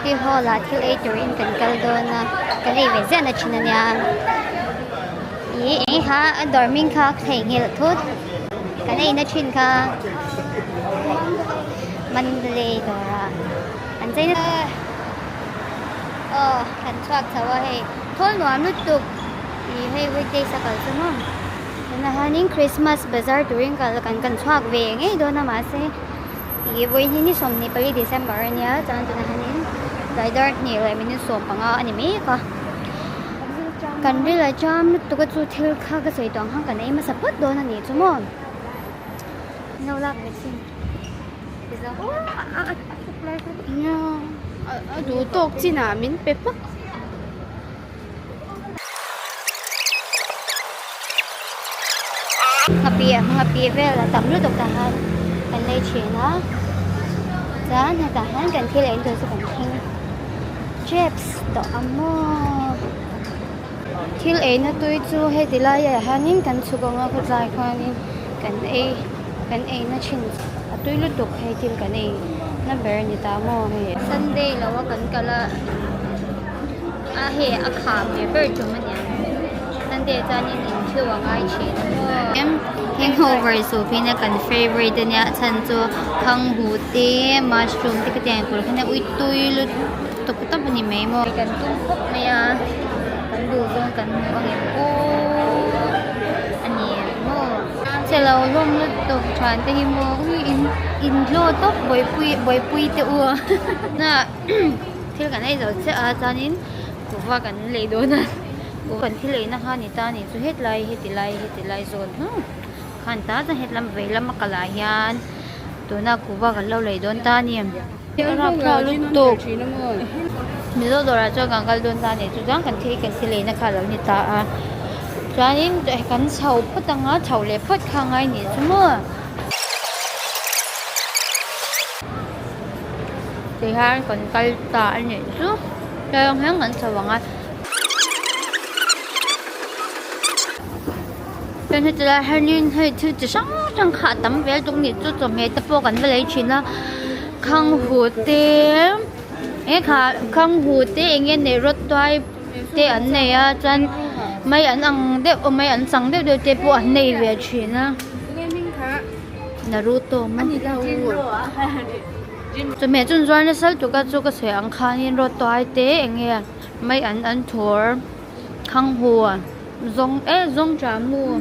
ที่ฮอลาที่เอจูรินกันกัลโดนะกันเลยเวเซนชินันยาอีค่ะดอร์มิงค่ะเข่งเฮลทุดกันเลยนัชินค่ะมันเลยดอระอันใจนะกันชอบเขาว่าให้ทนหวานนุตุกอีให้วิจัยสักการสมองนะฮะนี่คริสต์มาสบาซาร์duringกันชอบเวงไอ้โดนน่ะมาสิอีวันนี้สมนี่ไปเดือนเมษายนเนี่ยจังนะฮะนี่ได้ดอร์นี่เลยมินิสมปังอ่ะอันนี้มีก็กันเรื่องจำนุตุกจู่เที่ยวข้าก็ใส่ตองห้างกันไอ้มาสับปะโดนอันนี้สมองน่ารักเลยสิดูตกจีน่ะมินเป๊ะngapi vela tamlu dok tahan kan lei china zan ha tahan kan thil en do su kan thing chips to amo thil en na tui chu he dila ya hanin kan chugonga khu zai khanin kan e na chin atui lu dok he thil kan e na ber ni ta mo he sunday lawa kan kala a he a kham me ber chu man ya sunday zanin in chu wa ngai chi na mo hangover so pina kan favorite niya chan chu khang hu te mushroom te ka tiang kur khana ui tui lu to ta bani mai mo kan tum khop mai a kan du zon kan bang ko ani mo chelo lom lu to chan te hi mo in lo to boy pui te u na thil kan ai zo che a chanin ku wa kan le do na ku kan thil le na ha ni ta ni chu het lai zonขันตาจะเห็ดลำเวลำมะกะลายันตัวน่ากูว่ากันเล่าเลยโดนตาเนี่ยรับพาลูกตกมีโลดราชกังกัลโดนตาเนี่ยจุดจังกันที่กันที่เลยนะคะแล้วนี่ตาจานี่จะกันเฉาพัดตังอ่ะเฉาเล็บพัดข้างไงนี่ชั่วโมงที่ห้างกันกัลตาเนี่ยชั่วแล้วห้างกันสว่างอ่ะเป็นที่จะให้นี่ให้ที่จะช่างขาดตั้มเวลตรงนี้จุดจมเหตุพวกกันไปเลยชินละข้างหูเต้ค่ะข้างหูเต้เงี้ยในรถไฟเต้อันไหนอ่ะจันไม่อันอังเด็กไม่อันสั่งเด็กเดี๋ยวเต้พวกอันไหนเวลชินละนารูโตมันจะแม่จนร้อนเลยสักจุกเสียงข้างนี้รถไฟเต้เงี้ยไม่อันทัวร์ข้างหัวzong trả mua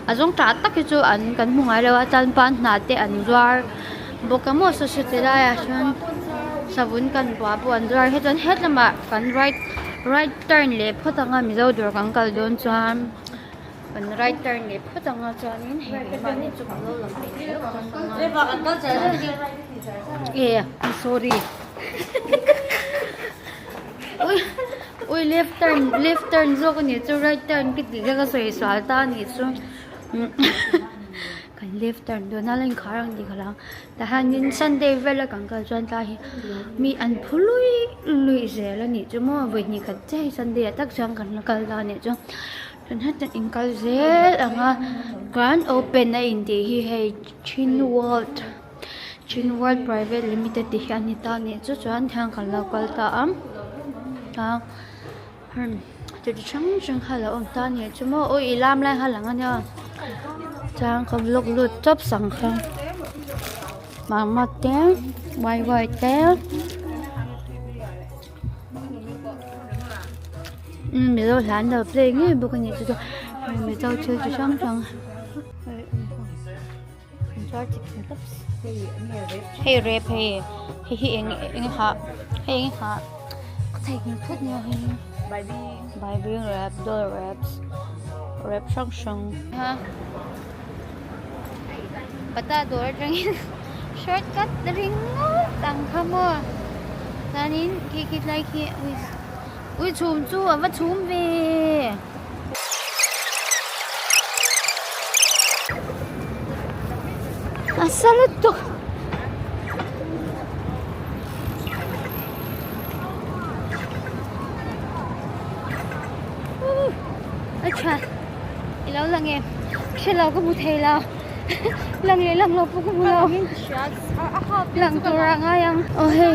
zong trả tất cái chỗ ăn cần mua ngay là chân pan nát để ăn doar bốc cái mua sốt sốt là ya chân sabun cần bỏ bộ ăn doar hết chân hết là mà cần right turn left hết tăng mình đâu được cần cần đón chân cần right turn left hết tăng chân nên hết bạn nên chụp lâu lắm đấy vào ăn đó chơi sorry ui left turn zo ko ni chu right turn ki ti ga soi swal ta ni chu kan left turn do na lang kharang di khalang ta hanin sunday vela kan ka chuan ta hi mi an phului ze la ni chu mo ve ni ka chei sunday tak chang kan kal la ni chu chun hat in kal zel anga grand open na in di hi hei chin world private limited ti han ni ta ni chu chuan thang kan la kal ta am taจะช่างฮัลโหลตอนนี้ชั่วโมงโอ้ยลามแรงฮัลโหลงั้นเนี่ยจางเขาลุกลุดจบสั่งครั้งมาเต้ไวเต้มีเราหลานเราเพลงนี่บุกนี่จะมีเจ้าเชื่อจะช่างให้เรฟให้เองค่ะให้เองค่ะใส่เงินพูดเนี่ยให้Baby wrap, doll wrap shang ha. Bata door ring shortcut ring tang khamo. Tanin kikit like he ui chum chu wa chum ve. Asalut to. अच्छा इलाव लंगे शलाव को बुथे इलाव लंगे लंग लो पुक बुलाव लंग तो रंगा yang oh hey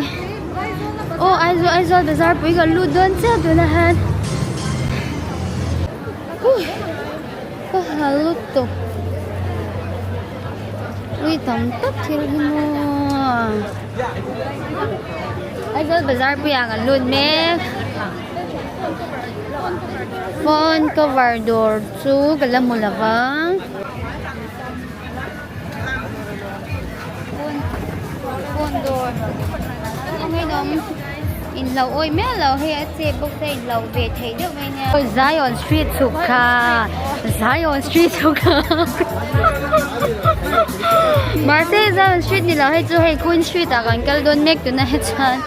ô ai rồi Bazar bữa gần luôn đơn chết rồi là hết có hà lút tục ui tầm tấp thì mua ai rồi Bazar bữa gần luôn mẹ phone cover door chú cái là một là vâng phone door không hay đâu in lầu ôi mẹ lầu hay chế bốc tay lầu về thấy được mấy nha ôi Zion Street sụp cả Zion Street sụp cả mà thế Zion Street ni lầu hay chú hay Queen Street à còn cái don make tụi nó hết trơn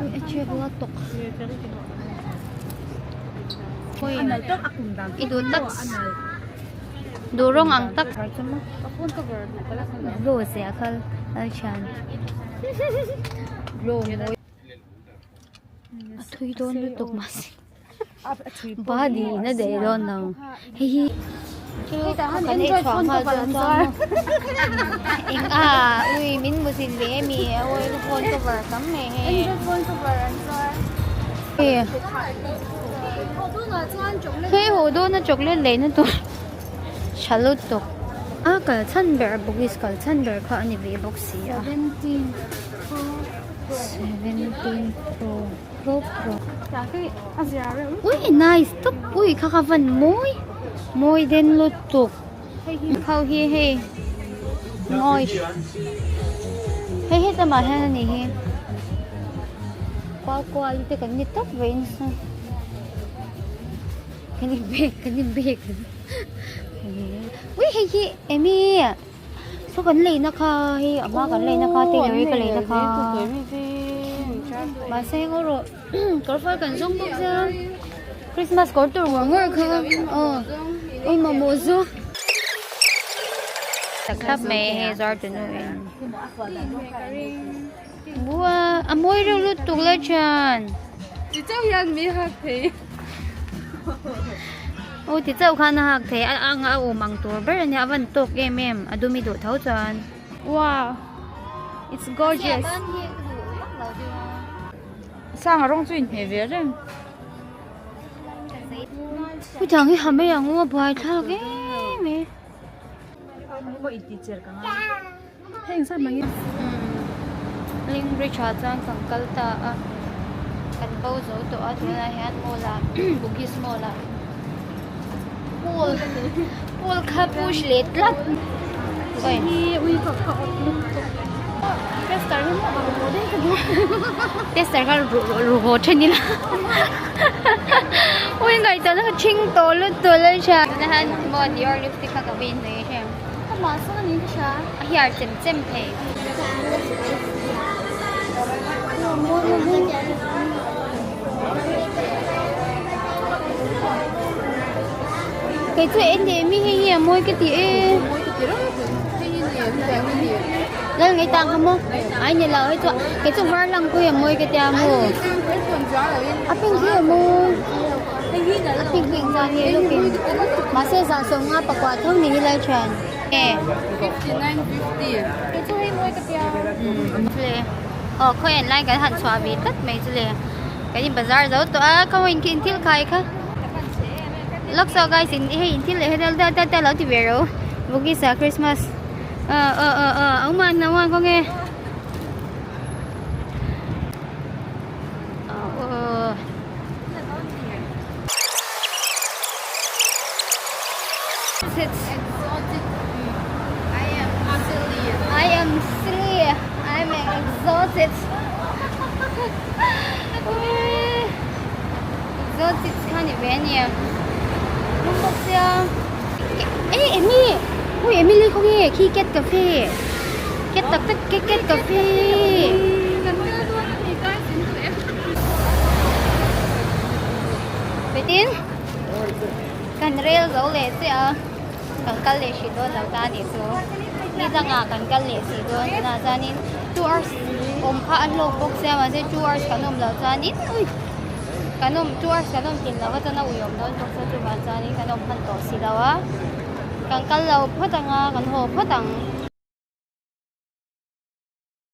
ôi chưa có tục ôi itu tak dorong ang tak rồi sẽ khal chan rồi thui don lu tok mas body na de don nào hi kan e chwa ma don sa ing a ui min mu sin le mi oi phone cover kam me he phone cover an sa khi hồ đô nó chụp lên lấy nó tụt chả lụt tụt à cái chân bẹt bốc cái chân bẹt khó anh về bốc xí à 17 Pro ui nice tụt ui khá khá vần môi đen lụt tụt khâu hi hi ngồi hay hết mà hay là gì qua đi tới cái nhịp tóc vậy sao cái nhìn bẹt ui hay chị em đi số cái này nó kha hay ở mà cái này nó kha tiền cái này nó kha bà xe có rồi có phải cần dùng bút ra Christmas có tur mọi người không ôi mà mùa du khắp mẹ hay giờ tụi nó bua môi rồi lút tụt lên tràn chị cháu hiền mi hạt thì ôi thì cháu khăn hạc thế ăn ôm mang tour bây giờ nhà vẫn tục em adu mi độ thấu tràn wow it's gorgeous sang ở trong chuyện hệ về rồi ôi chẳng cái hàm bây giờ ngô bài thao cái mẹ hình sao mà linh Richard chan càng kalta kan bao zo to at na hat mola bugis mola pol khapush letlat oi ui có tester ka ro chen ni la ui ngai ta na ching to lu to le cha na han mo your lipstick ka bin nei che mà sao nhìn cái啥here chem pe cái chuyện thì mi hay nhiều môi cái tía lên cái tăng không không ai nhìn là ấy chỗ cái chỗ var lăng quê môi cái tía mồ à bên kia môi bên kia ra nhiều lúc kia mà sẽ ra sống á bạc quả thông này lại tràn cái chỗ hay môi cái tía khơi anh lại cái hạt xoa vì tất mấy chứ liền cái gì Bazar giấu tụi không hình kinh thiếu khai khá lúc sau guys in hình thiếu lại hay lâu thì về rồi vô cái sao Christmas ông mà nào con nghe I am silly. I'm exhausted. Exhausted kind of venue. Không có sao. Ê Emmy, ui Emily không nghe khi kết cà phê. Kết tập tất kết cà phê. Vậy tin? Cần rail dấu lệ sẽ cần cắt lệ chỉ đôi đầu ta để số. Đi ra ngã cần cắt lệ chỉ đôi là ra nên 2 hours. Khá ăn lô bốc xe mà sẽ 2 hours cả nôm đầu ra nên cả nôm 2 hours cả nôm tiền là có cho nó uyển đó bốc xe 2 hours ra nên cả nôm phân tổ xí đâu á. Cần cắt lầu phát tăng cần hồ phát tăng